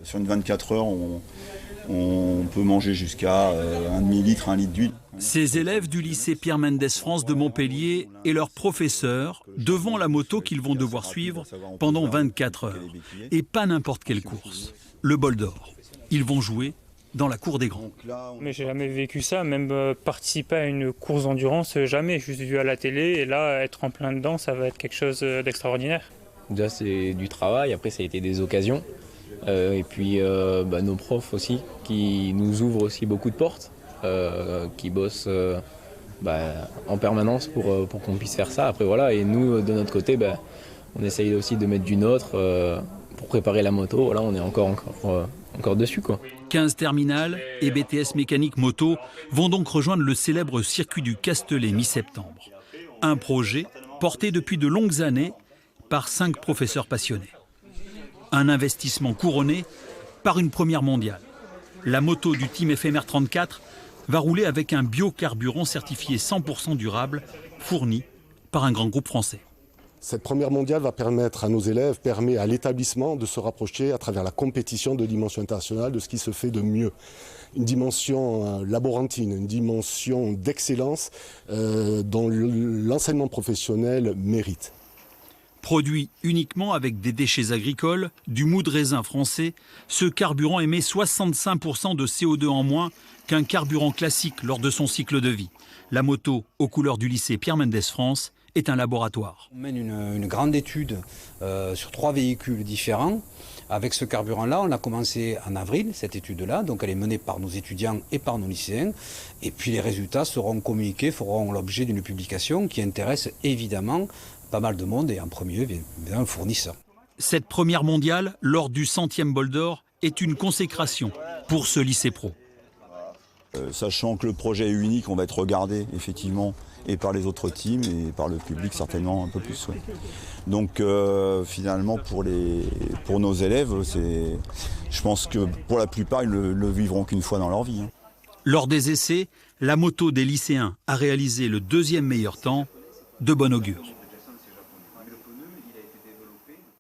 Sur une 24 heures, on peut manger jusqu'à un demi-litre, 1 litre d'huile. Ces élèves du lycée Pierre Mendès France de Montpellier et leurs professeurs devant la moto qu'ils vont devoir suivre pendant 24 heures. Et pas n'importe quelle course, le bol d'or. Ils vont jouer dans la cour des grands. Mais j'ai jamais vécu ça, même participer à une course d'endurance, jamais. Juste vu à la télé et là, être en plein dedans, ça va être quelque chose d'extraordinaire. Déjà c'est du travail, après ça a été des occasions. Et puis nos profs aussi, qui nous ouvrent aussi beaucoup de portes, qui bossent en permanence pour qu'on puisse faire ça. Après voilà, et nous de notre côté, on essaye aussi de mettre du nôtre pour préparer la moto. Voilà, on est encore dessus, quoi. 15 terminales et BTS mécanique moto vont donc rejoindre le célèbre circuit du Castellet mi-septembre. Un projet porté depuis de longues années par 5 professeurs passionnés. Un investissement couronné par une première mondiale. La moto du Team FMR 34 va rouler avec un biocarburant certifié 100% durable, fourni par un grand groupe français. Cette première mondiale va permettre à nos élèves, permet à l'établissement de se rapprocher à travers la compétition de dimension internationale de ce qui se fait de mieux. Une dimension laborantine, une dimension d'excellence dont l'enseignement professionnel mérite. Produit uniquement avec des déchets agricoles, du mou de raisin français, ce carburant émet 65% de CO2 en moins qu'un carburant classique lors de son cycle de vie. La moto aux couleurs du lycée Pierre Mendès France est un laboratoire. On mène une grande étude sur 3 véhicules différents. Avec ce carburant-là, on a commencé en avril, cette étude-là. Donc elle est menée par nos étudiants et par nos lycéens. Et puis les résultats seront communiqués, feront l'objet d'une publication qui intéresse évidemment pas mal de monde et en premier lieu, bien le fournisseur. Cette première mondiale, lors du 100e bol d'or, est une consécration pour ce lycée pro. Sachant que le projet est unique, on va être regardé effectivement et par les autres teams et par le public certainement un peu plus. Ouais. Donc finalement pour nos élèves, je pense que pour la plupart ils le vivront qu'une fois dans leur vie. Lors des essais, la moto des lycéens a réalisé le 2e meilleur temps, de bon augure.